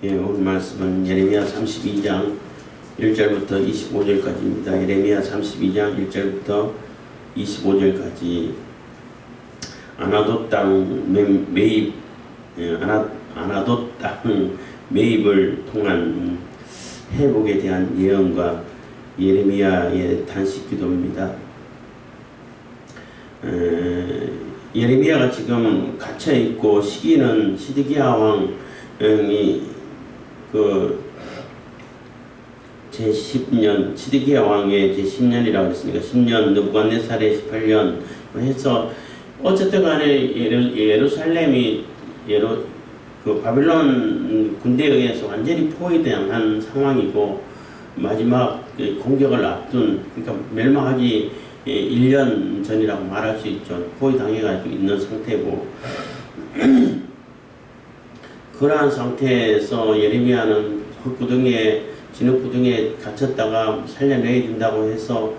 예, 오늘 말씀은 예레미야 32장 1절부터 25절까지입니다. 예레미야 32장 1절부터 25절까지 아나돗 땅 매입, 아나돗 땅 매입을 통한 회복에 대한 예언과 예레미야의 단식 기도입니다. 예레미야가 지금 갇혀 있고 시기는 시드기야 왕이 제10년, 시드기야 왕의 제10년이라고 했으니까 10년, 느부갓네살의 18년 해서 어쨌든 간에 예루살렘이 바빌론 군대에 의해서 완전히 포위된 상황이고 마지막 공격을 앞둔, 그러니까 멸망하기 1년 전이라고 말할 수 있죠. 포위당해가지고 있는 상태고 그러한 상태에서 예레미야는 진흙구덩이에 갇혔다가 살려내야 된다고 해서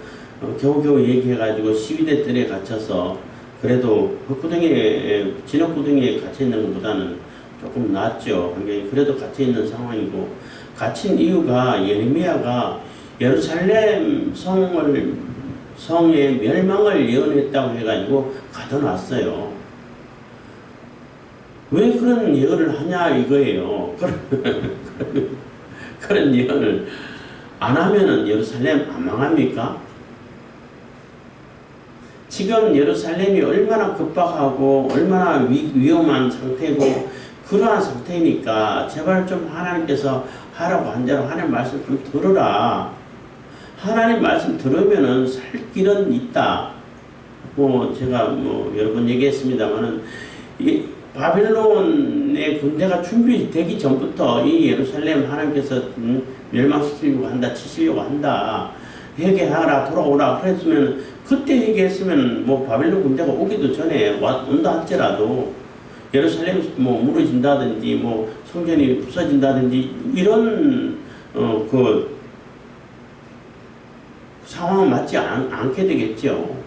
겨우겨우 얘기해가지고 12대 뜰에 갇혀서 그래도 진흙구덩이에 갇혀있는 것보다는 조금 낫죠. 환경이 그래도 갇혀있는 상황이고, 갇힌 이유가 예레미야가 예루살렘 성의 멸망을 예언했다고 해가지고 가둬놨어요. 왜 그런 예언을 하냐 이거예요. 그런 예언을 안 하면은 예루살렘 안 망합니까? 지금 예루살렘이 얼마나 급박하고 얼마나 위험한 상태고 그러한 상태니까 제발 좀 하나님께서 하라고 한 대로 하나님 말씀 좀 들어라. 하나님 말씀 들으면은 살 길은 있다. 제가 여러 번 얘기했습니다만은 바빌론의 군대가 준비되기 전부터 이 예루살렘 하나님께서 멸망시키려고 한다, 치시려고 한다, 회개하라, 돌아오라 그랬으면, 그때 회개했으면 바빌론 군대가 오기도 전에 온다 할지라도 예루살렘이 무너진다든지 성전이 부서진다든지 이런 상황은 맞지 않게 되겠죠.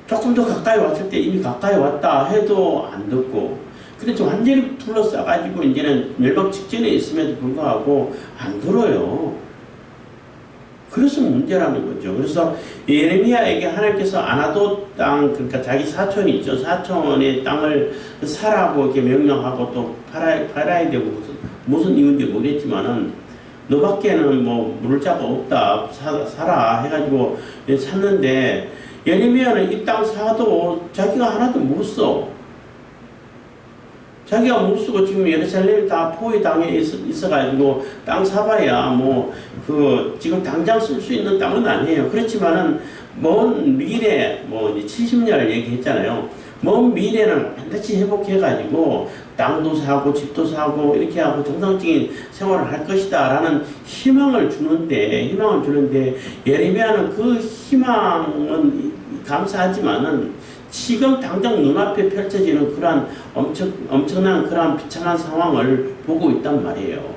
조금 더 가까이 왔을 때 이미 가까이 왔다 해도 안 듣고, 근데 좀 완전히 둘러싸가지고 이제는 멸망 직전에 있음에도 불구하고 안 들어요. 그래서 문제라는 거죠. 그래서 예레미야에게 하나님께서 아나돗 땅, 그러니까 자기 사촌이 있죠. 사촌의 땅을 사라고 이렇게 명령하고 또 팔아야 되고 무슨 이유인지 모르겠지만은 너밖에는 물을 자가 없다, 사라 해가지고 샀는데, 예레미야는 이 땅 사도 자기가 하나도 못 써. 자기가 못 쓰고 지금 예루살렘이 다 포위당해 있어가지고 땅 사봐야 지금 당장 쓸 수 있는 땅은 아니에요. 그렇지만은 먼 미래, 이제 70년을 얘기했잖아요. 먼 미래는 반드시 회복해가지고 땅도 사고 집도 사고 이렇게 하고 정상적인 생활을 할 것이다 라는 희망을 주는데 예레미야는 그 희망은 감사하지만은 지금 당장 눈앞에 펼쳐지는 그러한 엄청난 그러한 비참한 상황을 보고 있단 말이에요.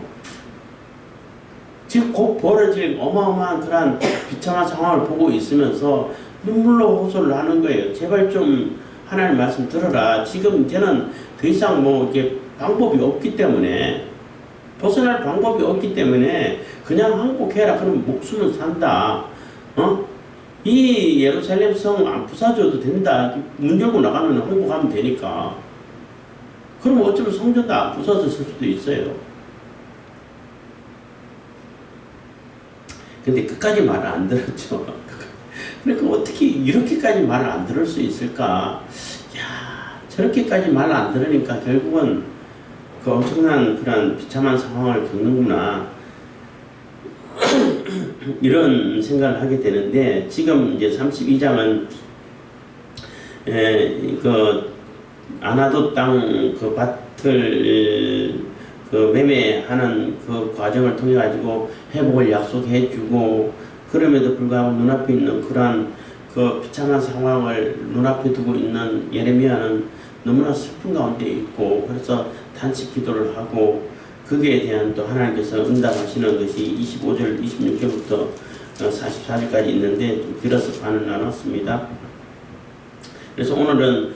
지금 곧 벌어질 어마어마한 그러한 비참한 상황을 보고 있으면서 눈물로 호소를 하는 거예요. 제발 좀 하나님 말씀 들어라. 지금 이제는 더 이상 이렇게 방법이 없기 때문에, 벗어날 방법이 없기 때문에 그냥 항복해라. 그럼 목숨은 산다. 이 예루살렘 성 안 부사줘도 된다. 문 열고 나가면 항복하면 되니까. 그럼 어쩌면 성전도 안 부서졌을 수도 있어요. 근데 끝까지 말을 안 들었죠. 그러니까 어떻게 이렇게까지 말을 안 들을 수 있을까? 저렇게까지 말을 안 들으니까 결국은 그 엄청난 그런 비참한 상황을 겪는구나. 이런 생각을 하게 되는데, 지금 이제 32장은 아나돗 땅 밭을 매매하는 그 과정을 통해 가지고 회복을 약속해 주고, 그럼에도 불구하고 눈앞에 있는 그러한 비참한 상황을 눈앞에 두고 있는 예레미야는 너무나 슬픈 가운데 있고, 그래서 단식 기도를 하고, 거기에 대한 또 하나님께서 응답하시는 것이 25절, 26절부터 44절까지 있는데 좀 길어서 반을 나눴습니다. 그래서 오늘은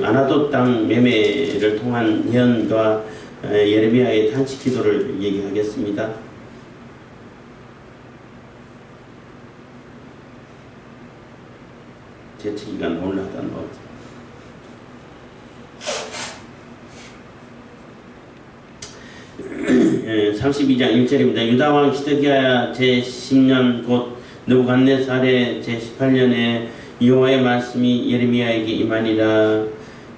아나돗 땅 매매를 통한 예언과 예레미야의 탄식 기도를 얘기하겠습니다. 재치기가 놀라다 뭐. 32장 1절입니다. 유다왕 시드기야 제10년 곧 느부갓네살의 제18년에 여호와의 말씀이 예레미야에게 임하니라.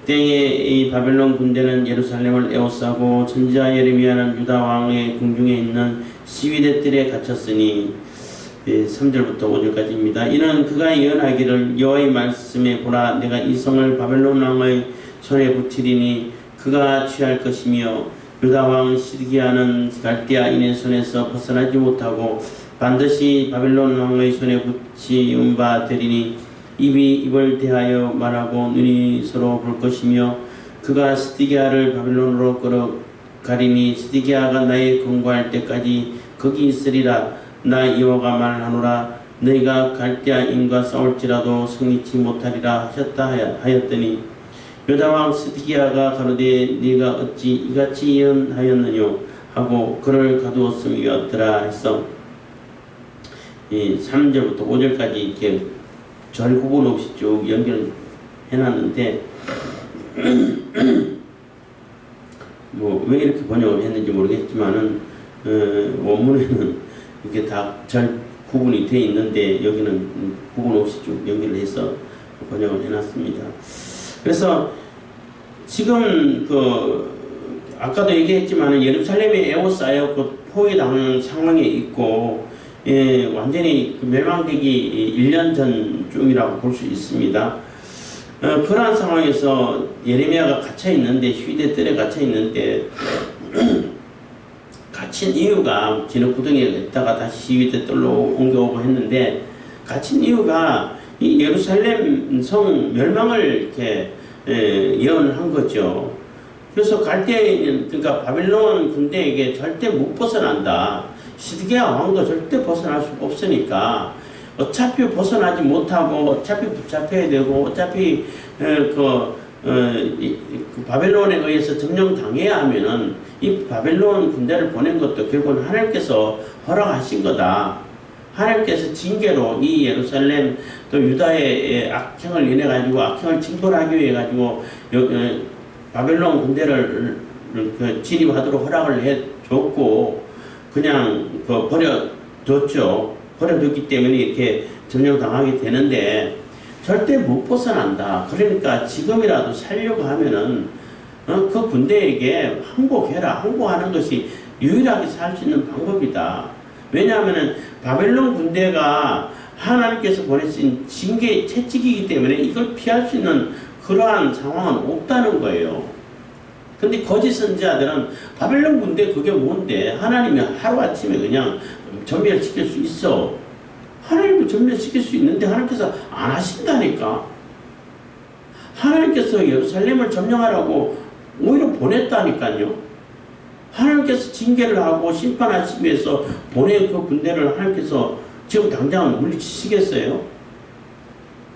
때에 이 바벨론 군대는 예루살렘을 에워싸고 선지자 예레미야는 유다왕의 궁중에 있는 시위대들에 갇혔으니 3절부터 5절까지입니다. 이는 그가 예언하기를 여호와의 말씀에 보라 내가 이 성을 바벨론 왕의 손에 붙이리니 그가 취할 것이며 유다왕 시드기야는 갈대아인의 손에서 벗어나지 못하고 반드시 바벨론 왕의 손에 붙이운 바 되리니 입이 입을 대하여 말하고 눈이 서로 볼 것이며 그가 시드기야를 바벨론으로 끌어가리니 시드기야가 나의 권고할 때까지 거기 있으리라. 나 여호와가 말하노라. 너희가 갈대아인과 싸울지라도 승리치 못하리라 하셨다 하였더니 유다왕 시드기야가 가로되 네가 어찌 이같이 예언하였느뇨 하고 그를 가두었음이었더라 했어. 3절부터 5절까지 이렇게 절 구분 없이 쭉 연결해놨는데 뭐 왜 이렇게 번역을 했는지 모르겠지만은 원문에는 이렇게 다 절 구분이 되어 있는데 여기는 구분 없이 쭉 연결을 해서 번역을 해놨습니다. 그래서 지금 아까도 얘기했지만은 예루살렘에 에워싸여 포위당하는 상황에 있고 완전히 멸망되기 1년 전쯤이라고 볼 수 있습니다. 그러한 상황에서 예레미야가 갇혀 있는데 시위대들에 갇혀 있는데 갇힌 이유가 진흙구덩이에 있다가 다시 시위대들로 옮겨오고 했는데 갇힌 이유가 이 예루살렘 성 멸망을 이렇게 예언한 거죠. 그래서 갈대아인 그러니까 바벨론 군대에게 절대 못 벗어난다. 시드기야 왕도 절대 벗어날 수 없으니까 어차피 벗어나지 못하고 어차피 붙잡혀야 되고 어차피 바벨론에 의해서 점령당해야 하면은 이 바벨론 군대를 보낸 것도 결국은 하나님께서 허락하신 거다. 하나님께서 징계로 이 예루살렘 또 유다의 악행을 인해 가지고 악행을 징벌하기 위해 가지고 바벨론 군대를 진입하도록 허락을 해줬고 그냥 버려뒀죠. 버려뒀기 때문에 이렇게 점령당하게 되는데 절대 못 벗어난다. 그러니까 지금이라도 살려고 하면은 그 군대에게 항복해라. 항복하는 것이 유일하게 살 수 있는 방법이다. 왜냐하면은 바벨론 군대가 하나님께서 보내신 징계 채찍이기 때문에 이걸 피할 수 있는 그러한 상황은 없다는 거예요. 근데 거짓 선지자들은 바벨론 군대 그게 뭔데 하나님이 하루아침에 그냥 전멸시킬 수 있어. 하나님도 전멸시킬 수 있는데 하나님께서 안 하신다니까. 하나님께서 예루살렘을 점령하라고 오히려 보냈다니까요. 하나님께서 징계를 하고 심판하시기 위해서 보낸 그 군대를 하나님께서 지금 당장 물리치시겠어요?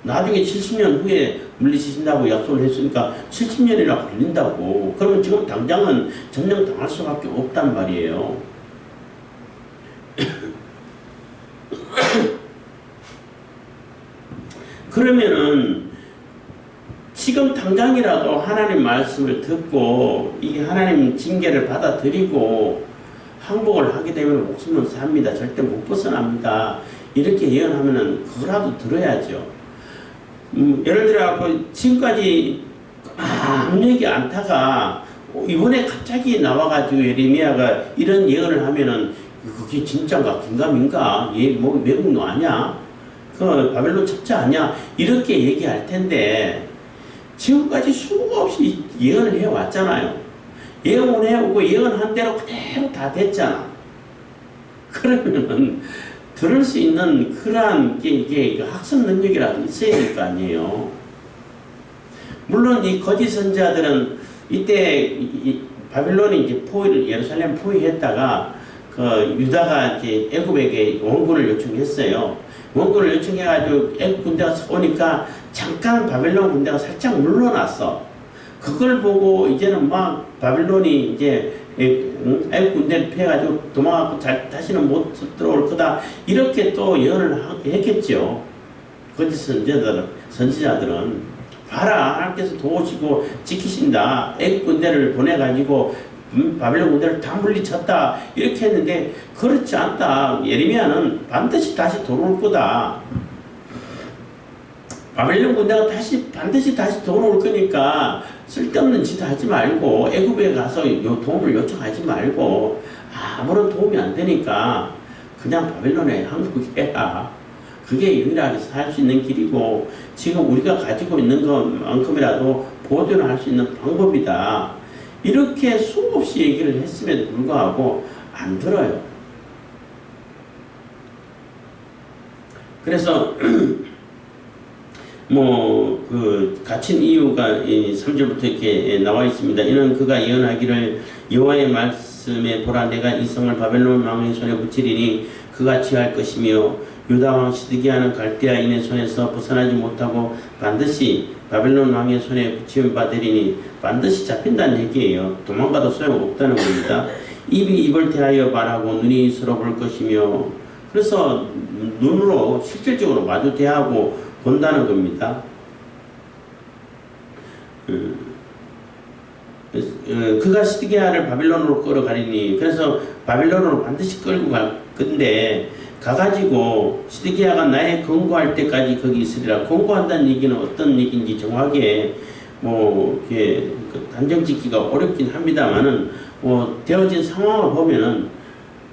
나중에 70년 후에 물리치신다고 약속을 했으니까 70년이나 걸린다고. 그러면 지금 당장은 점령당할 수밖에 없단 말이에요. 그러면은 지금 당장이라도 하나님 말씀을 듣고 이게 하나님 징계를 받아들이고 항복을 하게 되면 목숨은 삽니다. 절대 못 벗어납니다. 이렇게 예언하면은 그거라도 들어야죠. 예를 들어 지금까지 아무 얘기 안 타가 이번에 갑자기 나와가지고 예레미야가 이런 예언을 하면은 그게 진짜인가 긴가민가 뭐 외국노 아니야? 그 바벨론 첩자 아니야? 이렇게 얘기할 텐데 지금까지 수가 없이 예언을 해왔잖아요. 예언을 해오고 예언한 대로 그대로 다 됐잖아. 그러면은 들을 수 있는 그러한 이게 학습 능력이라도 있어야 될 거 아니에요. 물론 이 거짓 선지자들은 이때 바벨론이 이제 예루살렘 포위했다가 그 유다가 이제 애굽에게 원군을 요청했어요. 원군을 요청해가지고 애굽 군대가 오니까 잠깐 바벨론 군대가 살짝 물러났어. 그걸 보고 이제는 막 바벨론이 이제 애국 군대를 피해가지고 도망가고 다시는 못 들어올 거다. 이렇게 또 예언을 했겠죠. 거짓 선지자들은. 봐라, 하나님께서 도우시고 지키신다. 애국 군대를 보내가지고 바벨론 군대를 다 물리쳤다. 이렇게 했는데 그렇지 않다. 예레미야는 반드시 다시 돌아올 거다. 바벨론 군대가 반드시 다시 돌아올 거니까 쓸데없는 짓 하지 말고 애굽에 가서 도움을 요청하지 말고 아무런 도움이 안 되니까 그냥 바벨론에 항복해라. 그게 유일하게 살 수 있는 길이고 지금 우리가 가지고 있는 것만큼이라도 보존을 할 수 있는 방법이다. 이렇게 수없이 얘기를 했음에도 불구하고 안 들어요. 그래서 갇힌 이유가 3절부터 이렇게 나와 있습니다. 이는 그가 예언하기를 여호와의 말씀에 보라 내가 이 성을 바벨론 왕의 손에 붙이리니 그가 취할 것이며 유다 왕 시드기야는 갈대아인의 손에서 벗어나지 못하고 반드시 바벨론 왕의 손에 붙임 받으리니 반드시 잡힌다는 얘기예요. 도망가도 소용없다는 겁니다. 입이 입을 대하여 말하고 눈이 서로 볼 것이며 그래서 눈으로 실질적으로 마주 대하고 본다는 겁니다. 그가 시드기야를 바빌론으로 끌어가리니 그래서 바빌론으로 반드시 끌고 갈 건데 가가지고 시드기야가 나에 권고할 때까지 거기 있으리라. 권고한다는 얘기는 어떤 얘기인지 정확하게 이렇게 단정 짓기가 어렵긴 합니다만은 되어진 상황을 보면은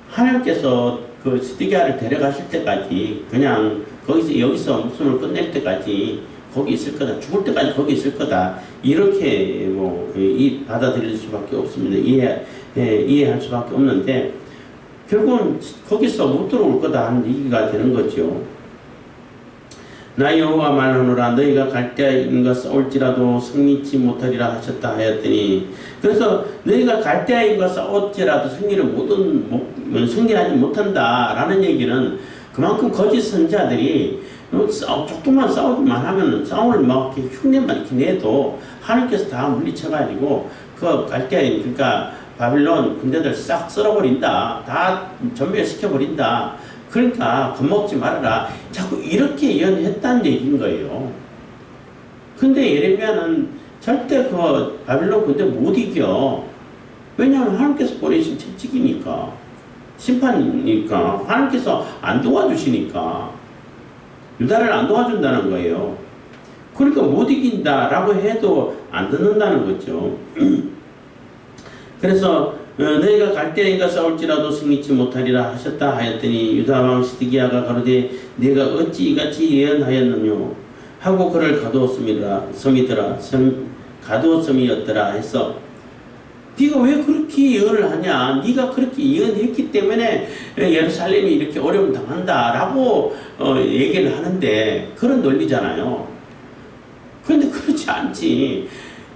하나님께서 그 시드기야를 데려가실 때까지 그냥 여기서 목숨을 끝낼 때까지 거기 있을 거다. 죽을 때까지 거기 있을 거다. 이렇게 받아들일 수밖에 없습니다. 이해할 수밖에 없는데 결국은 거기서 못 들어올 거다 하는 얘기가 되는 거죠. 나 여호와 말하노라 너희가 갈대아인과 싸울지라도 승리치 못하리라 하셨다 하였더니 그래서 너희가 갈대아인과 싸울지라도 승리하지 못한다 라는 얘기는 그만큼 거짓 선지자들이 조금만 싸우기만 하면 싸움을 막 이렇게 흉내만 이렇게 내도 하나님께서 다 물리쳐가지고 그 갈대아인 그러니까 바빌론 군대들 싹 썰어버린다. 다 전멸시켜버린다. 그러니까 겁먹지 말아라. 자꾸 이렇게 예언했다는 얘기인 거예요. 근데 예레미야는 절대 그 바빌론 군대 못 이겨. 왜냐하면 하나님께서 보내신 채찍이니까. 심판이니까. 하나님께서 안 도와주시니까. 유다를 안 도와준다는 거예요. 그러니까 못 이긴다라고 해도 안 듣는다는 거죠. 그래서 너희가 갈대아인과 싸울지라도 승리치 못하리라 하셨다 하였더니 유다 왕 시드기야가 가로되 네가 어찌 이같이 예언하였느뇨 하고 그를 가두었음이었더라 해서 네가 왜 그렇게 예언을 하냐? 네가 그렇게 예언했기 때문에 예루살렘이 이렇게 어려움 당한다라고 얘기를 하는데 그런 논리잖아요. 그런데 그렇지 않지.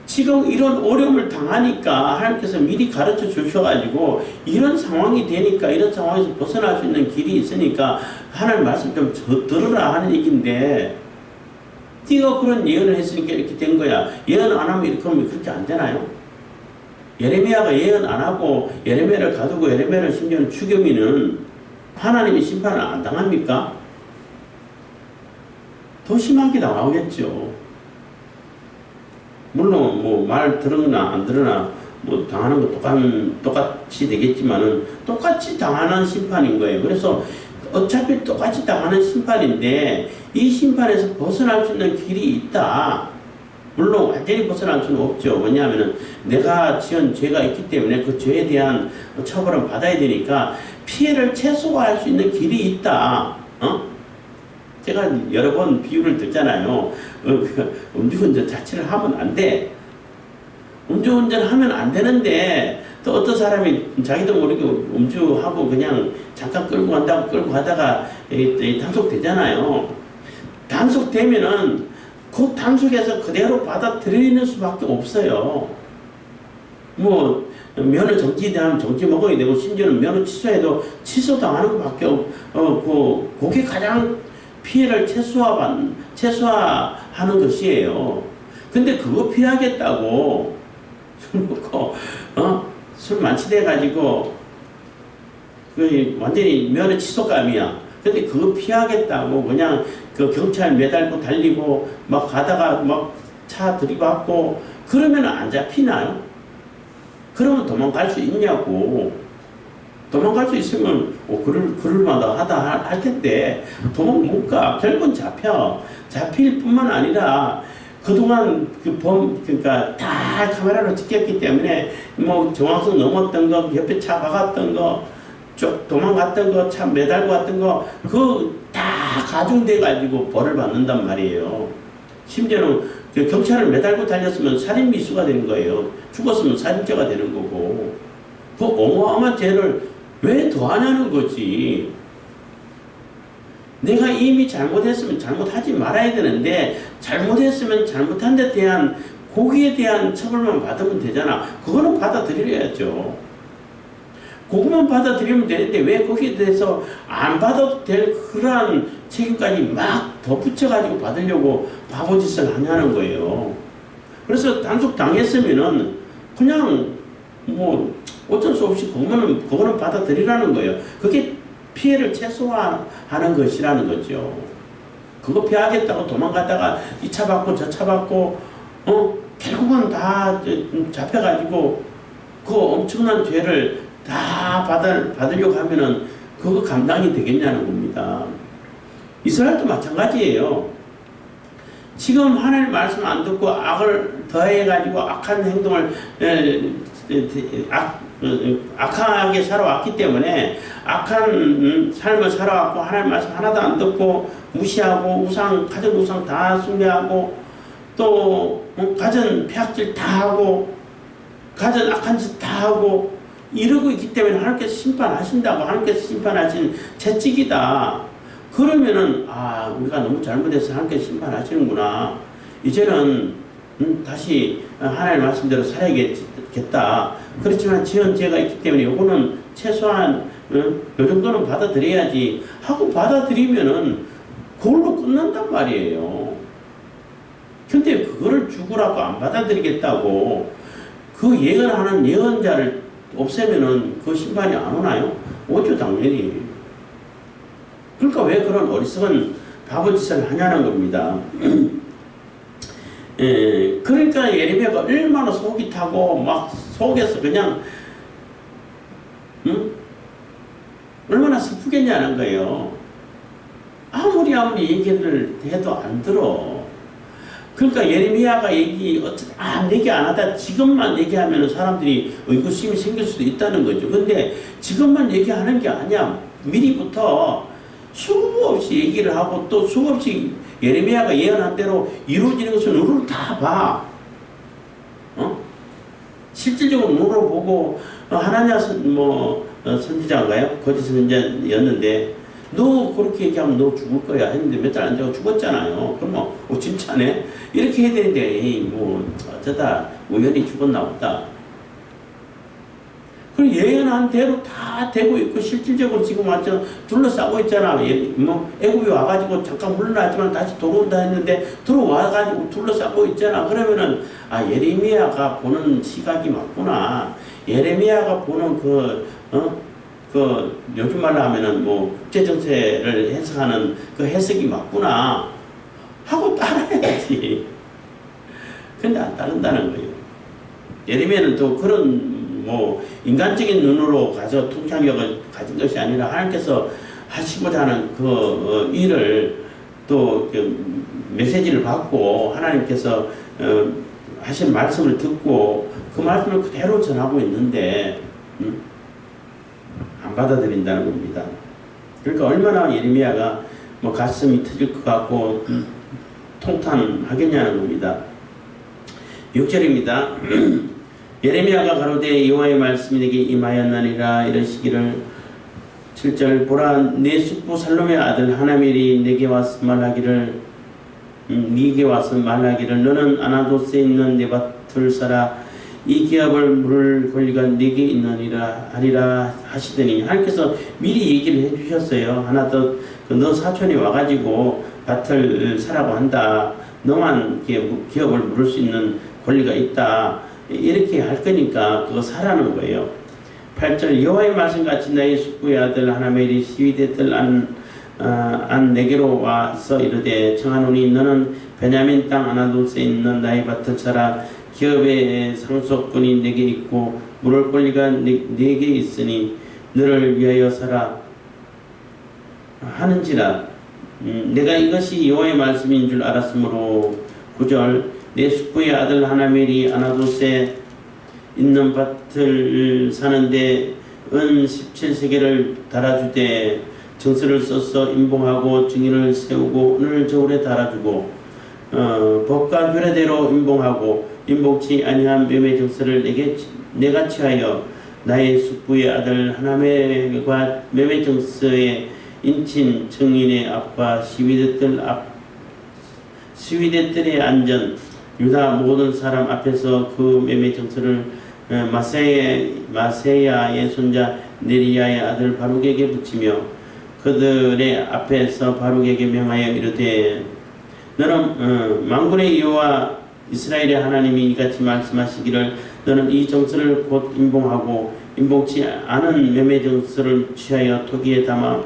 지금 이런 어려움을 당하니까 하나님께서 미리 가르쳐 주셔가지고 이런 상황이 되니까 이런 상황에서 벗어날 수 있는 길이 있으니까 하나님 말씀 좀 들으라 하는 얘기인데 네가 그런 예언을 했으니까 이렇게 된 거야. 예언 안 하면 이렇게 하면 그렇게 안 되나요? 예레미야가 예언 안 하고 예레미야를 가두고 예레미야를 심지어 죽이면은 하나님이 심판을 안 당합니까? 더 심하게 당하겠죠. 물론 말 들으나 안 들으나 당하는 거 똑같이 되겠지만은 똑같이 당하는 심판인 거예요. 그래서 어차피 똑같이 당하는 심판인데 이 심판에서 벗어날 수 있는 길이 있다. 물론 완전히 벗어날 수는 없죠. 왜냐하면 내가 지은 죄가 있기 때문에 그 죄에 대한 처벌은 받아야 되니까 피해를 최소화할 수 있는 길이 있다. 제가 여러 번 비유를 듣잖아요. 음주운전 자체를 하면 안 돼. 음주운전 하면 안 되는데 또 어떤 사람이 자기도 모르게 음주하고 그냥 잠깐 끌고 간다고 끌고 가다가 단속되잖아요. 단속되면은 그 단속에서 그대로 받아들이는 수밖에 없어요. 면허 정지되면 정지 먹어야 되고 심지어는 면허 취소해도 취소당하는 것밖에 없고 그게 가장 피해를 최소화하는 것이에요. 근데 그거 피하겠다고 술 만취돼 가지고 그 완전히 면허 취소감이야. 근데 그거 피하겠다고 그냥 그 경찰 매달고 달리고 막 가다가 막 차 들이받고 그러면 안 잡히나요? 그러면 도망갈 수 있냐고. 도망갈 수 있으면 그럴만도 하다 할 텐데 도망 못 가. 결국은 잡혀. 잡힐 뿐만 아니라 그동안 그러니까 다 카메라로 찍혔기 때문에 뭐 정황성 넘었던 거, 옆에 차 박았던 거, 쭉 도망갔던 거, 차 매달고 갔던 거, 그 다 가중돼 가지고 벌을 받는단 말이에요. 심지어는 경찰을 매달고 달렸으면 살인 미수가 되는 거예요. 죽었으면 살인죄가 되는 거고. 그 어마어마한 죄를 왜 더하냐는 거지. 내가 이미 잘못했으면 잘못하지 말아야 되는데 잘못했으면 잘못한 데 대한 거기에 대한 처벌만 받으면 되잖아. 그거는 받아들여야죠. 그것만 받아들이면 되는데 왜 거기에 대해서 안 받아도 될 그러한 책임까지 막 덧붙여가지고 받으려고 바보짓을 하냐는 거예요. 그래서 단속 당했으면은 그냥 뭐 어쩔 수 없이 그거는 받아들이라는 거예요. 그게 피해를 최소화하는 것이라는 거죠. 그거 피하겠다고 도망갔다가 이 차 받고 저 차 받고 결국은 다 잡혀가지고 그 엄청난 죄를 다 받으려고 하면은 그거 감당이 되겠냐는 겁니다. 이스라엘도 마찬가지예요. 지금 하나님 말씀 안 듣고 악을 더해가지고 악한 행동을 악하게 살아왔기 때문에 악한 삶을 살아왔고 하나님 말씀 하나도 안 듣고 무시하고 가전 우상 다 숭배하고 또 가전 폐악질 다 하고 가전 악한 짓 다 하고 이러고 있기 때문에 하나님께서 심판하신다고. 하나님께서 심판하신 채찍이다. 그러면은 우리가 너무 잘못해서 하나님께서 심판하시는구나. 이제는 다시 하나님의 말씀대로 살아야겠다. 그렇지만 지은 죄가 있기 때문에 요거는 최소한 요 정도는 받아들여야지 하고 받아들이면은 그걸로 끝난단 말이에요. 근데 그거를 죽으라고 안 받아들이겠다고 그 예언하는 예언자를 없애면은 그 심판이 안 오나요? 오죠, 당연히. 그러니까 왜 그런 어리석은 바보짓을 하냐는 겁니다. 그러니까 예레미야가 얼마나 속이 타고 막 속에서 그냥 얼마나 슬프겠냐는 거예요. 아무리 얘기를 해도 안 들어. 그러니까 예레미야가 얘기 안 하다 지금만 얘기하면 사람들이 의구심이 생길 수도 있다는 거죠. 근데 지금만 얘기하는 게 아니야. 미리부터 수없이 얘기를 하고 또 수없이 예레미야가 예언한 대로 이루어지는 것을 눈으로 다 봐. 실질적으로 눈으로 보고 하나냐 선지자인가요? 거짓 선지자였는데 너 그렇게 얘기하면 너 죽을 거야 했는데 몇 달 안 되고 죽었잖아요. 그럼 진짜네? 이렇게 해야 되는데 어쩌다 우연히 죽었나 보다. 그리고 예언한 대로 다 되고 있고 실질적으로 지금 완전 둘러싸고 있잖아. 애굽이 와가지고 잠깐 물러나지만 다시 들어온다 했는데 들어와가지고 둘러싸고 있잖아. 그러면은 예레미야가 보는 시각이 맞구나. 예레미야가 보는 요즘 말로 하면은 국제정세를 해석하는 그 해석이 맞구나 하고 따라야지. 근데 안 따른다는 거예요. 예레미야는 또 그런 인간적인 눈으로 가서 통찰력을 가진 것이 아니라 하나님께서 하시고자 하는 그 일을 또 메시지를 받고 하나님께서 하신 말씀을 듣고 그 말씀을 그대로 전하고 있는데 안 받아들인다는 겁니다. 그러니까 얼마나 예레미야가 가슴이 터질 것 같고 통탄하겠냐는 겁니다. 6절입니다. 예레미야가 가로되 여호와의 말씀이 내게 임하였나니라 이러시기를 7절 보라 내 숙부 살롬의 아들 하나멜이 내게 와서 말하기를 네게 와서 말하기를 너는 아나도스에 있는 내 밭을 사라 이 기업을 물을 권리가 네게 있느니라 하리라 하시더니 하나님께서 미리 얘기를 해주셨어요. 하나 더 너 사촌이 와가지고 밭을 사라고 한다. 너만 기업을 물을 수 있는 권리가 있다. 이렇게 할 거니까 그거 사라는 거예요. 8절 여호와의 말씀같이 너희 숙부의 아들 하나멜이 시위대 뜰 안 내게로 와서 이르되 청하노니 너는 베냐민 땅 아나돗에 있는 나의 밭을 사라. 기업의 상속권이 내게 있고 물을 권리가 내게 있으니 너를 위하여 사라 하는지라. 내가 이것이 여호와의 말씀인 줄 알았으므로 9절 내 숙부의 아들 하나멜이 아나돗에 있는 밭을 사는데 은 17세겔을 달아주되 정서를 써서 임봉하고 증인을 세우고 오늘 저울에 달아주고 법과 규례대로 임봉하고 임봉치 아니한 매매 정서를 내가 취하여 나의 숙부의 아들 하나멜과 매매 정서의 인친 증인의 앞과 시위대들의 안전 유다 모든 사람 앞에서 그 매매 정서를 마세야의 손자 네리야의 아들 바룩에게 붙이며 그들의 앞에서 바룩에게 명하여 이르되 너는 만군의 여호와 이스라엘의 하나님이 이같이 말씀하시기를 너는 이 정서를 곧 임봉하고 임봉치 않은 매매 정서를 취하여 토기에 담아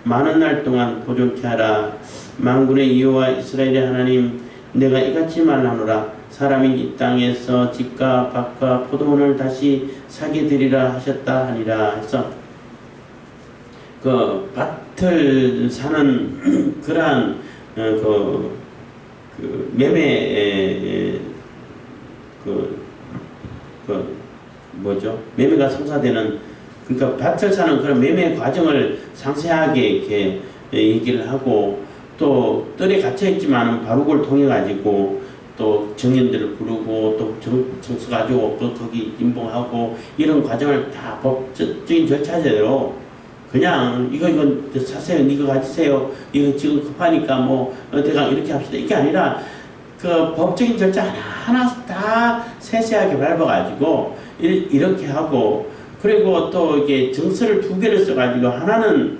많은 날 동안 보존케 하라. 만군의 여호와 이스라엘의 하나님 내가 이같이 말하노라. 사람이 이 땅에서 집과 밭과 포도원을 다시 사게 되리라 하셨다 하니라. 해서 그 밭을 사는 그러한 그 매매 매매가 성사되는 그러니까 밭을 사는 그런 매매 과정을 상세하게 이렇게 얘기를 하고 또 뜰에 갇혀 있지만 바룩을 통해 가지고 또 정인들을 부르고 또 정서 가지고 거기 임봉하고 이런 과정을 다 법적인 절차대로 그냥 이거 사세요, 이거 가지세요, 이거 지금 급하니까 뭐 대강 이렇게 합시다 이게 아니라 그 법적인 절차 하나 다 세세하게 밟아가지고 이렇게 하고 그리고 또 이게 정서를 2개를 써가지고 하나는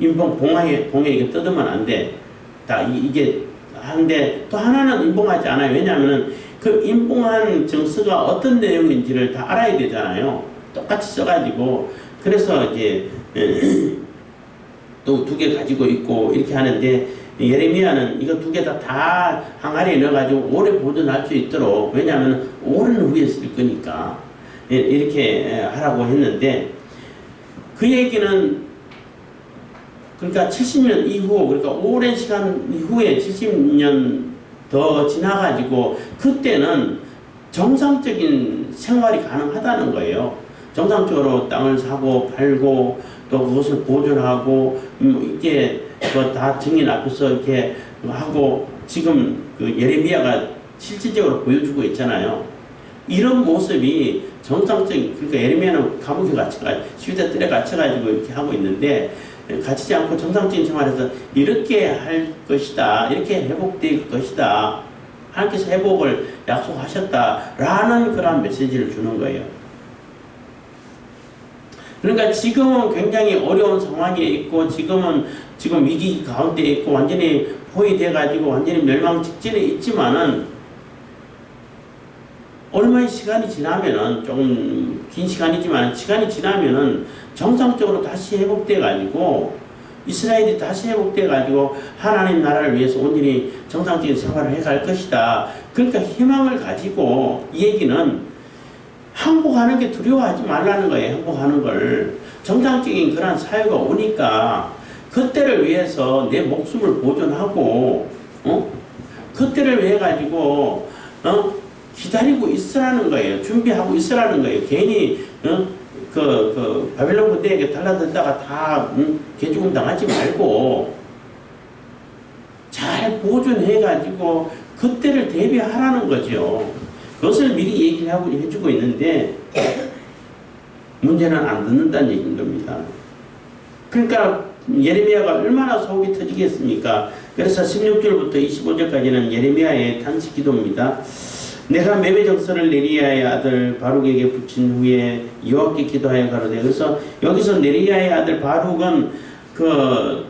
임봉 봉에 이게 뜯으면 안 돼. 다 이게 한데 또 하나는 임봉하지 않아요. 왜냐하면은 그 임봉한 정서가 어떤 내용인지를 다 알아야 되잖아요. 똑같이 써가지고 그래서 이제 또 2개 가지고 있고 이렇게 하는데 예레미야는 이거 2개 다 항아리에 넣어가지고 오래 보존할 수 있도록 왜냐하면 오랜 후에 쓸 거니까 이렇게 하라고 했는데 그 얘기는 그러니까 70년 이후 그러니까 오랜 시간 이후에 70년 더 지나가지고 그때는 정상적인 생활이 가능하다는 거예요. 정상적으로 땅을 사고 팔고 또 그것을 보존하고 이게 다 증인 앞에서 이렇게 하고 지금 그 예레미야가 실질적으로 보여주고 있잖아요. 이런 모습이 정상적인 그러니까 예레미야는 감옥에 갇혀가 시위대 뜰에 갇혀가지고 이렇게 하고 있는데 갇히지 않고 정상적인 생활에서 이렇게 할 것이다, 이렇게 회복될 것이다, 하나님께서 회복을 약속하셨다라는 그런 메시지를 주는 거예요. 그러니까 지금은 굉장히 어려운 상황에 있고 지금 위기 가운데 있고 완전히 포위돼 가지고 완전히 멸망 직전에 있지만은 얼마의 시간이 지나면은 조금 긴 시간이지만 시간이 지나면은 정상적으로 다시 회복돼 가지고 이스라엘이 다시 회복돼 가지고 하나님 나라를 위해서 온전히 정상적인 생활을 해갈 것이다. 그러니까 희망을 가지고 이 얘기는 항복하는 게 두려워하지 말라는 거예요. 항복하는 걸. 정상적인 그런 사회가 오니까 그때를 위해서 내 목숨을 보존하고 그때를 위해 가지고 기다리고 있으라는 거예요. 준비하고 있으라는 거예요. 괜히 바벨론 군대에게 달라들다가 다 개죽음 당하지 말고 잘 보존해 가지고 그때를 대비하라는 거죠. 그것을 미리 얘기를 하고 해주고 있는데 문제는 안 듣는다는 얘기인 겁니다. 그러니까 예레미야가 얼마나 속이 터지겠습니까? 그래서 16절부터 25절까지는 예레미야의 탄식 기도입니다. 내가 매매 정서를 네리야의 아들 바룩에게 붙인 후에 여호와께 기도하여 가로되 그래서 여기서 네리야의 아들 바룩은 그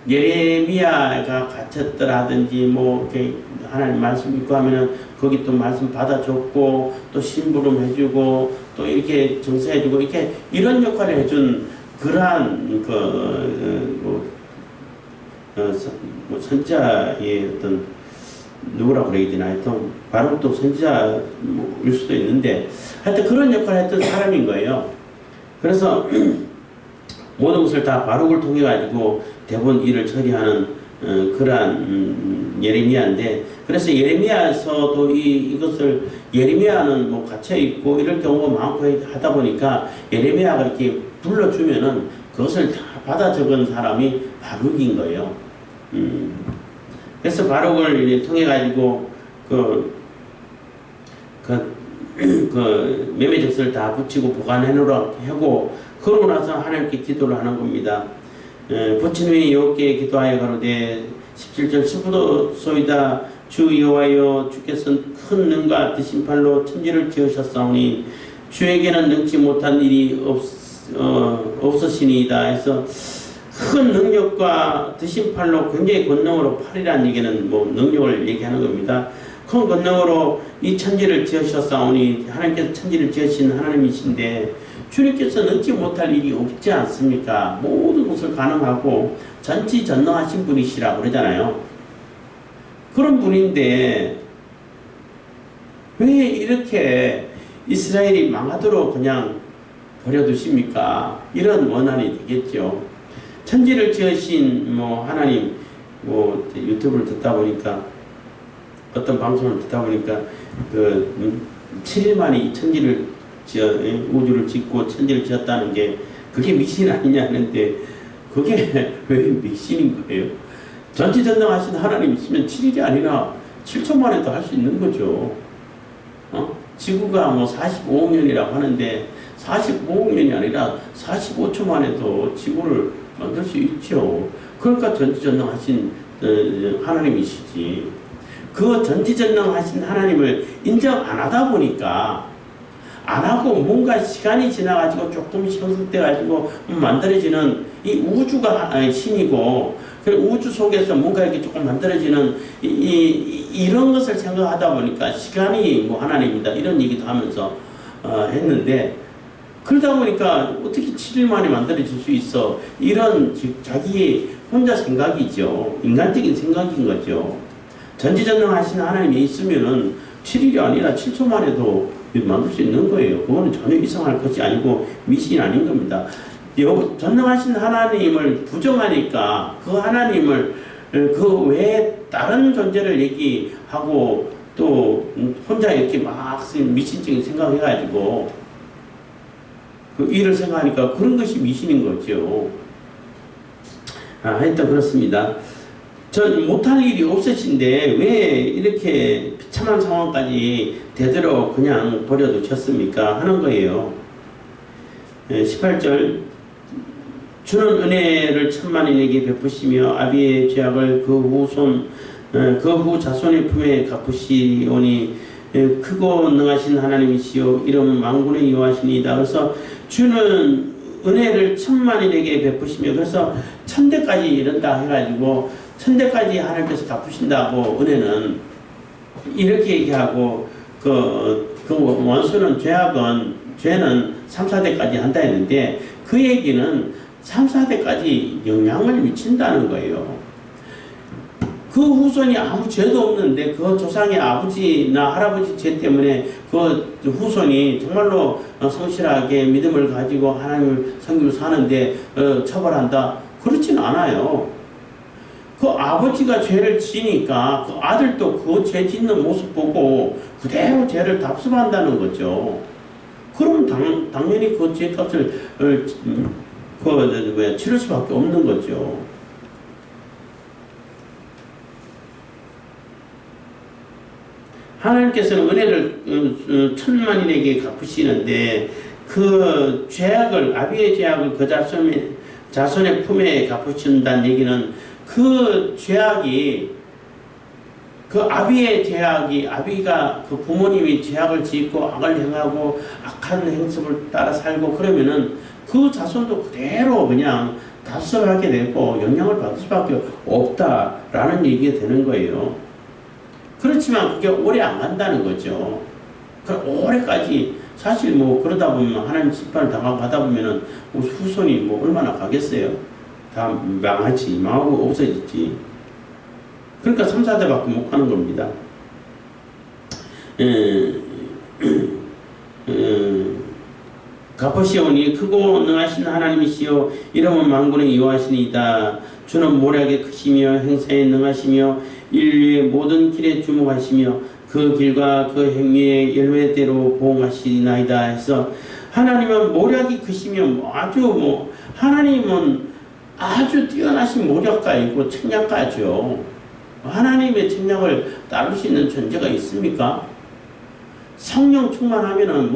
예레미야가 갇혔더라든지 뭐 이렇게 하나님 말씀 읽고 하면은 거기 또 말씀 받아줬고 또 심부름 해주고 또 이렇게 정서해주고 이렇게 이런 역할을 해준 그러한 선지자의 어떤 누구라고 그래야 되나 하여튼 바룩도 선지자일 수도 있는데 하여튼 그런 역할을 했던 사람인 거예요. 그래서 모든 것을 다 바룩을 통해 가지고 대본 일을 처리하는 그러한 예레미야인데, 그래서 예레미야에서도 이것을 예레미야는 뭐 갇혀 있고 이럴 경우가 많고 하다 보니까 예레미야가 이렇게 불러주면은 그것을 다 받아 적은 사람이 바룩인 거예요. 그래서 바룩을 통해 가지고 매매적서를 다 붙이고 보관해 놓으라고 하고, 그러고 나서 하나님께 기도를 하는 겁니다. 붙인 후에 여호와께 기도하여 가로되 17절 스푸도소이다 주 여호와여 주께서 큰 능과 드신 팔로 천지를 지으셨사오니 주에게는 능치 못한 일이 없으시니이다 해서 큰 능력과 드신 팔로 굉장히 권능으로 팔이라는 얘기는 뭐 능력을 얘기하는 겁니다. 큰 권능으로 이 천지를 지으셨사오니 하나님께서 천지를 지으신 하나님이신데 주님께서 능지 못할 일이 없지 않습니까? 모든 것을 가능하고 전지전능하신 분이시라고 그러잖아요. 그런 분인데 왜 이렇게 이스라엘이 망하도록 그냥 버려두십니까? 이런 원한이 되겠죠. 천지를 지으신 뭐 하나님, 뭐 유튜브를 듣다 보니까 어떤 방송을 듣다 보니까 7일 만에 이 천지를 우주를 짓고 천지를 지었다는 게 그게 미신 아니냐 하는데 그게 왜 미신인 거예요? 전지전능하신 하나님 있으면 7일이 아니라 7초 만에도 할 수 있는 거죠. 지구가 뭐 45억 년이라고 하는데 45억 년이 아니라 45초 만에도 지구를 만들 수 있죠. 그러니까 전지전능하신 하나님이시지. 그 전지전능하신 하나님을 인정 안 하다 보니까, 안 하고 뭔가 시간이 지나가지고 조금씩 형성돼가지고 만들어지는 이 우주가 신이고, 우주 속에서 뭔가 이렇게 조금 만들어지는 이런 것을 생각하다 보니까 시간이 뭐 하나님이다 이런 얘기도 하면서 했는데, 그러다 보니까 어떻게 7일 만에 만들어질 수 있어? 이런 자기 혼자 생각이죠. 인간적인 생각인 거죠. 전지전능하신 하나님이 있으면은 7일이 아니라 7초 만에도 만들 수 있는 거예요. 그거는 전혀 이상할 것이 아니고 미신이 아닌 겁니다. 전능하신 하나님을 부정하니까 그 하나님을 그 외에 다른 존재를 얘기하고 또 혼자 이렇게 막 미신적인 생각을 해가지고 그 일을 생각하니까 그런 것이 미신인 거죠. 하여튼 그렇습니다. 전 못할 일이 없으신데 왜 이렇게 비참한 상황까지 되도록 그냥 버려두셨습니까? 하는 거예요. 18절 주는 은혜를 천만인에게 베푸시며 아비의 죄악을 그 후 자손의 품에 갚으시오니 크고 능하신 하나님이시요 이름은 만군의 여호와시니이다. 그래서 주는 은혜를 천만인에게 베푸시며, 그래서 천대까지 이른다 해가지고 천대까지 하나님께서 갚으신다고 은혜는 이렇게 얘기하고 그 원수는 죄는 3, 4대까지 한다 했는데 그 얘기는 3, 4대까지 영향을 미친다는 거예요. 그 후손이 아무 죄도 없는데 그 조상의 아버지나 할아버지 죄 때문에 그 후손이 정말로 성실하게 믿음을 가지고 하나님을 섬기고 사는데 처벌한다? 그렇지는 않아요. 그 아버지가 죄를 지니까 그 아들도 그 죄 짓는 모습 보고 그대로 죄를 답습한다는 거죠. 그럼 당연히 그 죄값을 치를 수밖에 없는 거죠. 하나님께서는 은혜를 천만인에게 갚으시는데 그 죄악을, 아비의 죄악을 그 자손의 품에 갚으신다는 얘기는 그 죄악이, 그 아비의 죄악이, 아비가 그 부모님이 죄악을 짓고 악을 행하고 악한 행습을 따라 살고 그러면은 그 자손도 그대로 그냥 답습하게 되고 영향을 받을 수밖에 없다라는 얘기가 되는 거예요. 그렇지만 그게 오래 안 간다는 거죠. 오래까지 사실 뭐 그러다 보면 하나님 심판을 당하고 하다 보면은 후손이 뭐 얼마나 가겠어요? 다 망하고 없어지지. 그러니까 3, 4대밖에 못 가는 겁니다. 갚으시오니 크고 능하신 하나님이시여 이름은 만군의 여호와시니이다. 주는 모략에 크시며 행사에 능하시며 인류의 모든 길에 주목하시며 그 길과 그 행위의 열매대로 보응하시나이다 해서 하나님은 모략이 크시며 하나님은 아주 뛰어나신 모략가이고 책략가죠. 하나님의 책략을 따를 수 있는 존재가 있습니까? 성령 충만하면은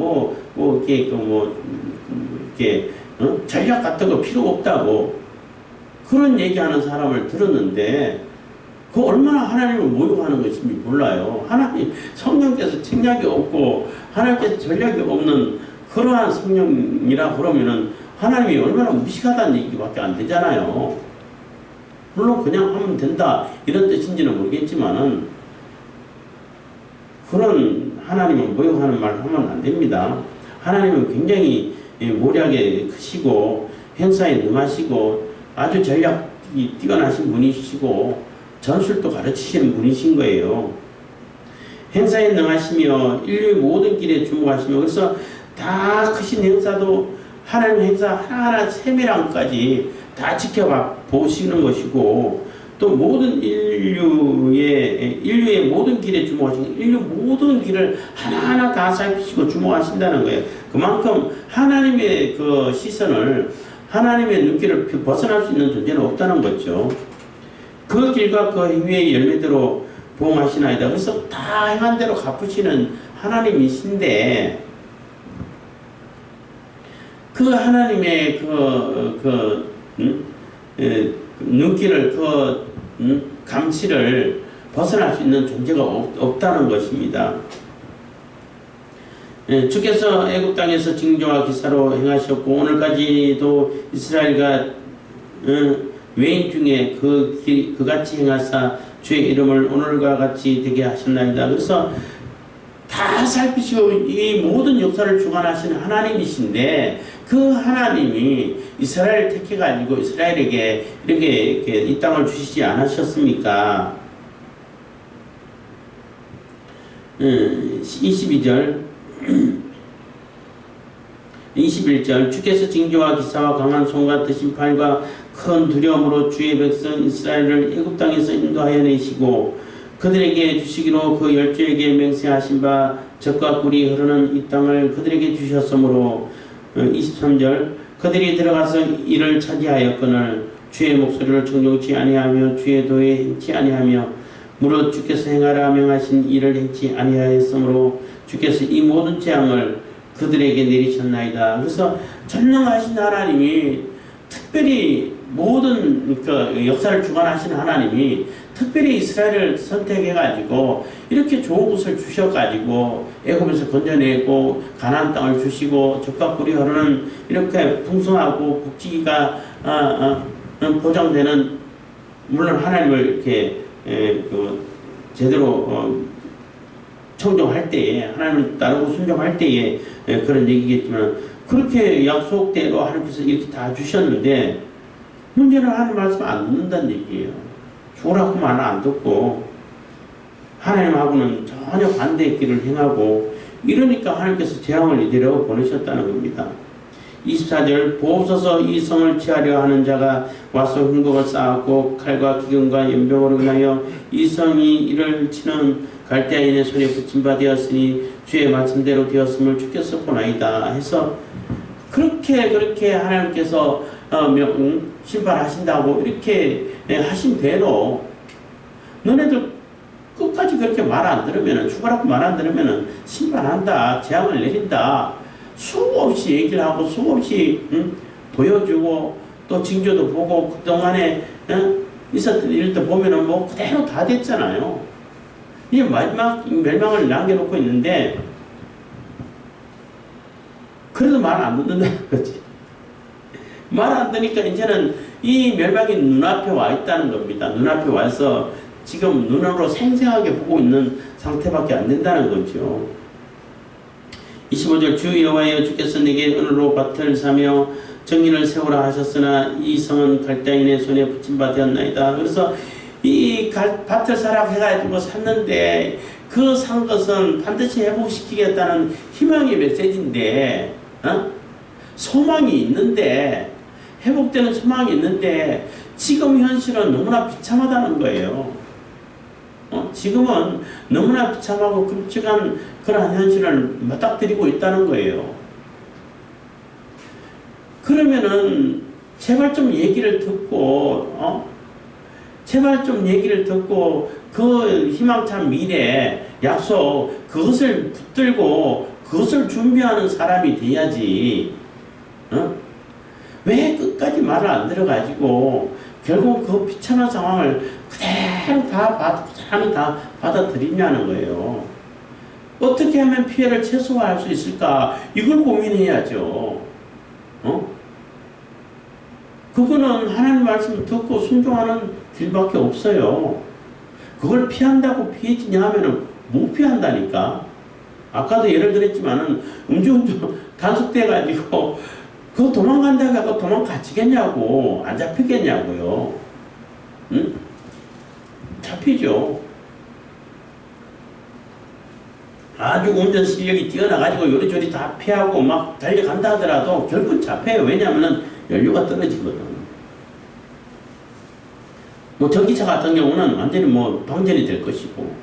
전략 같은 거 필요 없다고 그런 얘기하는 사람을 들었는데 그 얼마나 하나님을 모욕하는 것인지 몰라요. 하나님 성령께서 책략이 없고 하나님께서 전략이 없는 그러한 성령이라 그러면은 하나님이 얼마나 무식하다는 얘기밖에 안 되잖아요. 물론 그냥 하면 된다 이런 뜻인지는 모르겠지만은 그런 하나님을 모욕하는 말 하면 안 됩니다. 하나님은 굉장히 모략에 크시고 행사에 능하시고 아주 전략이 뛰어나신 분이시고 전술도 가르치시는 분이신 거예요. 행사에 능하시며 인류의 모든 길에 주목하시며 그래서 다 크신 행사도 하나님 행사 하나하나 세밀함까지 다 지켜봐 보시는 것이고 또 모든 인류의 모든 길에 주목하시고 인류 모든 길을 하나하나 다 살피시고 주목하신다는 거예요. 그만큼 하나님의 그 시선을 하나님의 눈길을 벗어날 수 있는 존재는 없다는 거죠. 그 길과 그 행위의 열매대로 보응하시나이다. 그래서 다 행한 대로 갚으시는 하나님이신데 그 하나님의 눈길을 감시를 벗어날 수 있는 존재가 없다는 것입니다. 주께서 애굽 땅에서 징조와 기사로 행하셨고 오늘까지도 이스라엘과 외인 중에 그같이 행하사 주의 이름을 오늘과 같이 되게 하셨나이다. 그래서 다 살피시고 이 모든 역사를 주관하시는 하나님이신데 그 하나님이 이스라엘을 택해가지고 이스라엘에게 이렇게 이 땅을 주시지 않으셨습니까? 22절 21절 주께서 징조와 기사와 강한 손과 드신 팔과 큰 두려움으로 주의 백성 이스라엘을 애굽 땅에서 인도하여 내시고 그들에게 주시기로 그 열조에게 맹세하신 바 젖과 꿀이 흐르는 이 땅을 그들에게 주셨으므로 23절 그들이 들어가서 이를 차지하였거늘 주의 목소리를 청종치 아니하며 주의 도에 행치 아니하며 무릇 주께서 행하라 명하신 일을 행치 아니하였으므로 주께서 이 모든 재앙을 그들에게 내리셨나이다. 그래서 전능하신 하나님이 특별히 모든 그 역사를 주관하시는 하나님이 특별히 이스라엘을 선택해가지고 이렇게 좋은 곳을 주셔가지고 애굽에서 건져내고 가나안 땅을 주시고 젖과 꿀이 흐르는 이렇게 풍성하고 국지가 보장되는 물론 하나님을 이렇게 제대로 청종할 때에 하나님을 따르고 순종할 때에 그런 얘기겠지만 그렇게 약속대로 하나님께서 이렇게 다 주셨는데 문제는 하나님 말씀 안 듣는다는 얘기예요. 죽으라고 말 안 듣고 하나님하고는 전혀 반대의 길을 행하고 이러니까 하나님께서 재앙을 이대로 보내셨다는 겁니다. 24절 보옵소서 이 성을 취하려 하는 자가 와서 흉곡을 쌓았고 칼과 기근과 연병으로 인하여 이 성이 이를 치는 갈대아인의 손에 붙임 바 되었으니 주의 말씀대로 되었음을 주께서 보나이다 해서 그렇게 하나님께서 심판하신다고 이렇게 하신 대로 너네들 끝까지 그렇게 말 안 들으면 죽으라고 말 안 들으면 심판한다 재앙을 내린다 수없이 얘기를 하고 수없이 보여주고 또 징조도 보고 그동안에 있었던 일도 보면은 뭐 그대로 다 됐잖아요. 이게 마지막 멸망을 남겨놓고 있는데 그래도 말 안 듣는다는 거지. 말 안 듣니까 이제는 이 멸망이 눈앞에 와 있다는 겁니다. 눈앞에 와서 지금 눈으로 생생하게 보고 있는 상태밖에 안 된다는 거죠. 25절 주 여호와여 주께서 내게 은으로 밭을 사며 정인을 세우라 하셨으나 이 성은 갈대인의 손에 붙임 바 되었나이다. 그래서 이 밭을 사라고 해가지고 샀는데 그 산 것은 반드시 회복시키겠다는 희망의 메시지인데 소망이 있는데 회복되는 소망이 있는데 지금 현실은 너무나 비참하다는 거예요. 지금은 너무나 비참하고 끔찍한 그러한 현실을 맞닥뜨리고 있다는 거예요. 그러면은 제발 좀 얘기를 듣고 제발 좀 얘기를 듣고 그 희망찬 미래 약속 그것을 붙들고 그것을 준비하는 사람이 돼야지. 왜 끝까지 말을 안 들어가지고 결국 그 비참한 상황을 그대로 다 받아들이냐는 거예요. 어떻게 하면 피해를 최소화할 수 있을까? 이걸 고민해야죠. 그거는 하나님 말씀 듣고 순종하는 길밖에 없어요. 그걸 피한다고 피해지냐 하면은 못 피한다니까. 아까도 예를 들었지만은 음주운전 단속돼가지고 그거 도망간다고 하고 도망가지겠냐고. 안 잡히겠냐고요. 응? 잡히죠. 아주 운전 실력이 뛰어나가지고 요리조리 다 피하고 막 달려간다 하더라도 결국 잡혀요. 왜냐하면 연료가 떨어지거든. 뭐 전기차 같은 경우는 완전히 뭐 방전이 될 것이고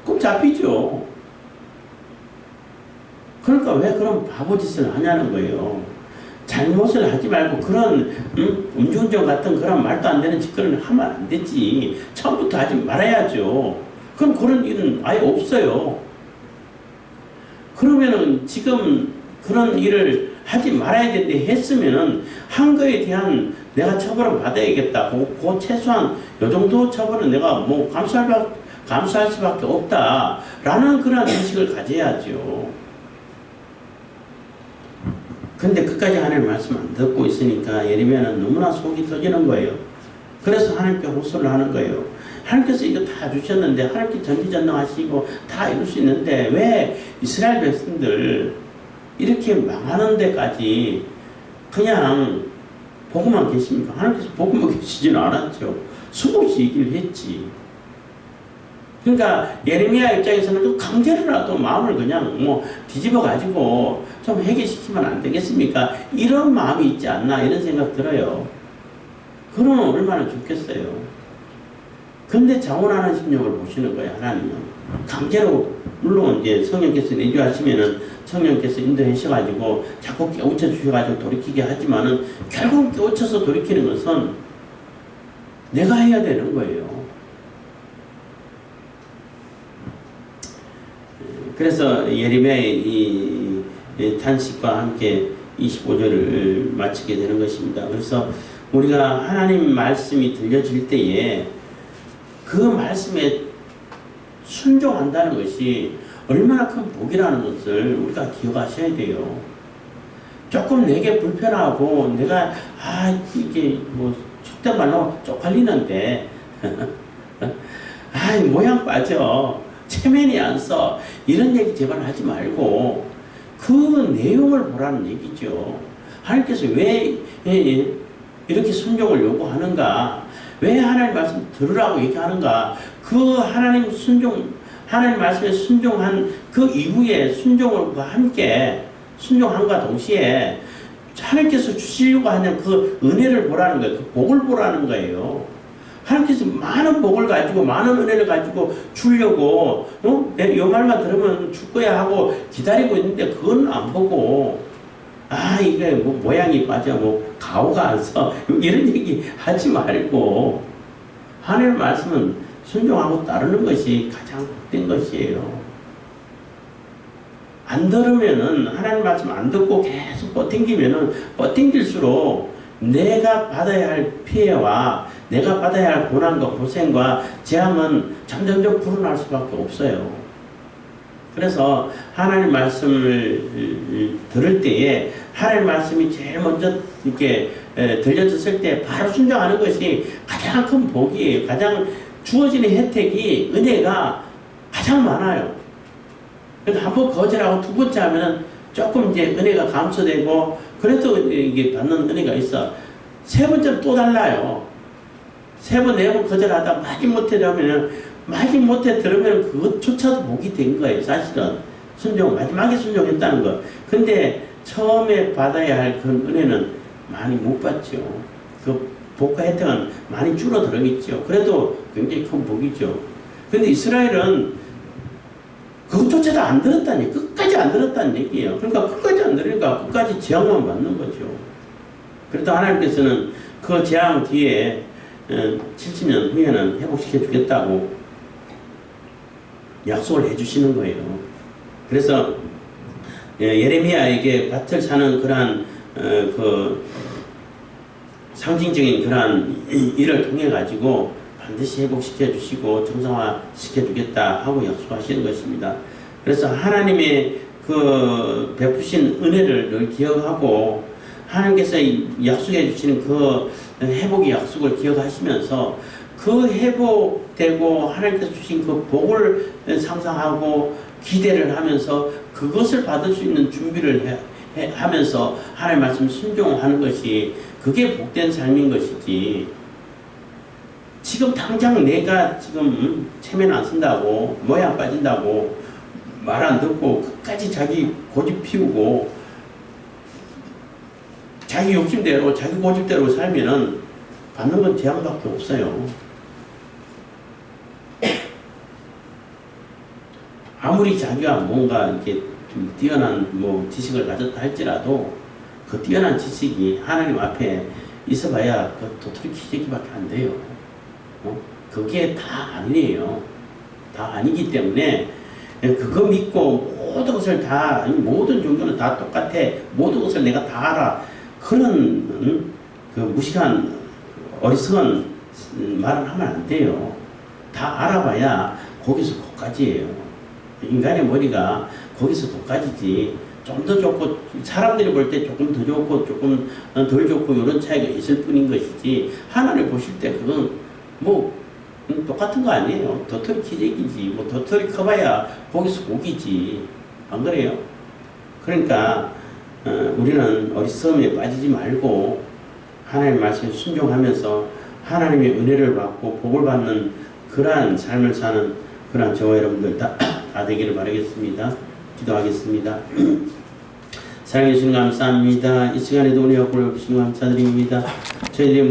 그럼 잡히죠. 그러니까 왜 그런 바보짓을 하냐는 거예요. 잘못을 하지 말고 그런 음주운전 같은 그런 말도 안 되는 짓거리를 하면 안 되지. 처음부터 하지 말아야죠. 그럼 그런 일은 아예 없어요. 그러면은 지금 그런 일을 하지 말아야 되는데 했으면은 한 거에 대한 내가 처벌을 받아야겠다. 그 최소한 요 정도 처벌은 내가 뭐 감수할 수밖에 없다라는 그런 의식을 가져야죠. 근데 끝까지 하나님 말씀 안 듣고 있으니까 예레미야는 너무나 속이 터지는 거예요. 그래서 하나님께 호소를 하는 거예요. 하나님께서 이거 다 주셨는데 하나님께 전지전능하시고 다 이룰 수 있는데 왜 이스라엘 백성들 이렇게 망하는 데까지 그냥 보고만 계십니까? 하나님께서 보고만 계시지는 않았죠. 수없이 얘기를 했지. 그러니까 예레미야 입장에서는 강제로라도 마음을 그냥 뭐 뒤집어 가지고 좀 해결시키면 안 되겠습니까? 이런 마음이 있지 않나 이런 생각 들어요. 그러면 얼마나 좋겠어요. 근데 자원하는 심령을 보시는 거예요. 하나님은 강제로 물론 이제 성령께서 내주하시면은 성령께서 인도하셔가지고 자꾸 깨우쳐 주셔가지고 돌이키게 하지만은 결국 깨우쳐서 돌이키는 것은 내가 해야 되는 거예요. 그래서 예레미야의 이 탄식과 함께 25절을 마치게 되는 것입니다. 그래서 우리가 하나님 말씀이 들려질 때에 그 말씀에 순종한다는 것이 얼마나 큰 복이라는 것을 우리가 기억하셔야 돼요. 조금 내게 불편하고 내가 이게 뭐 속된 말로 쪽팔리는데 모양 빠져 체면이 안 써 이런 얘기 제발 하지 말고 그 내용을 보라는 얘기죠. 하나님께서 왜 이렇게 순종을 요구하는가? 왜 하나님 말씀 들으라고 얘기하는가? 그 하나님 말씀에 순종한 그 이후에 순종과 함께 순종함과 동시에 하나님께서 주시려고 하는 그 은혜를 보라는 거예요. 그 복을 보라는 거예요. 하나님께서 많은 복을 가지고 많은 은혜를 가지고 주려고 이 말만 들으면 줄 거야 하고 기다리고 있는데 그건 안 보고 이게 뭐 모양이 빠져 뭐 가오가 안 서 이런 얘기 하지 말고 하나님의 말씀은 순종하고 따르는 것이 가장 복된 것이에요. 안 들으면은 하나님 말씀 안 듣고 계속 버팅길수록 내가 받아야 할 피해와 내가 받아야 할 고난과 고생과 재앙은 점점점 불어날 수밖에 없어요. 그래서 하나님 말씀을 들을 때에 하나님 말씀이 제일 먼저 이렇게 들려졌을 때 바로 순종하는 것이 가장 큰 복이에요. 가장 주어지는 혜택이 은혜가 가장 많아요. 그래서 한 번 거절하고 두 번째 하면은 조금 이제 은혜가 감소되고 그래도 이게 받는 은혜가 있어. 세 번째는 또 달라요. 세 번, 네 번 거절하다 마지못해 들으면은 마지못해 들으면 그것조차도 복이 된 거예요. 사실은 마지막에 순종했다는 거. 근데 처음에 받아야 할 그 은혜는 많이 못 받죠. 그 복과 혜택은 많이 줄어들었겠죠. 그래도 굉장히 큰 복이죠. 근데 이스라엘은 그것조차도 안 들었다니, 끝까지 안 들었다는 얘기예요. 그러니까 끝까지 안 들으니까 끝까지 재앙만 받는 거죠. 그래도 하나님께서는 그 재앙 뒤에 70년 후에는 회복시켜 주겠다고 약속을 해주시는 거예요. 그래서 예레미야에게 밭을 사는 그러한 그 상징적인 그러한 일을 통해 가지고 반드시 회복시켜 주시고 정상화 시켜 주겠다 하고 약속하시는 것입니다. 그래서 하나님의 그 베푸신 은혜를 늘 기억하고 하나님께서 약속해 주시는 그 회복의 약속을 기억하시면서 그 회복되고 하나님께서 주신 그 복을 상상하고 기대를 하면서 그것을 받을 수 있는 준비를 하면서 하나님 말씀 순종하는 것이 그게 복된 삶인 것이지. 지금 당장 내가 지금 체면 안 쓴다고 모양 빠진다고 말 안 듣고 끝까지 자기 고집 피우고 자기 욕심대로 자기 고집대로 살면은 받는 건 재앙밖에 없어요. 아무리 자기가 뭔가 이렇게 좀 뛰어난 지식을 가졌다 할지라도 그 뛰어난 지식이 하나님 앞에 있어봐야 그 도토리 키재기밖에 안 돼요. 그게 다 아니에요. 다 아니기 때문에 그거 믿고 모든 것을 다, 모든 종교는 다 똑같아. 모든 것을 내가 다 알아. 그런 그 무식한 어리석은 말을 하면 안 돼요. 다 알아봐야 거기서 거기까지예요. 인간의 머리가 거기서 거기까지지. 좀 더 좋고 사람들이 볼 때 조금 더 좋고 조금 덜 좋고 이런 차이가 있을 뿐인 것이지 하나님 보실 때 그건 똑같은 거 아니에요. 도토리 키재기지. 도토리 커봐야 거기서 고기지. 안 그래요? 그러니까 우리는 어리석음에 빠지지 말고 하나님 말씀에 순종하면서 하나님의 은혜를 받고 복을 받는 그러한 삶을 사는 그러한 저와 여러분들 다 되기를 바라겠습니다. 기도하겠습니다. 사랑해 주시는 감사합니다. 이 시간에도 은혜와 복을 주시는 감사드립니다. 저희들의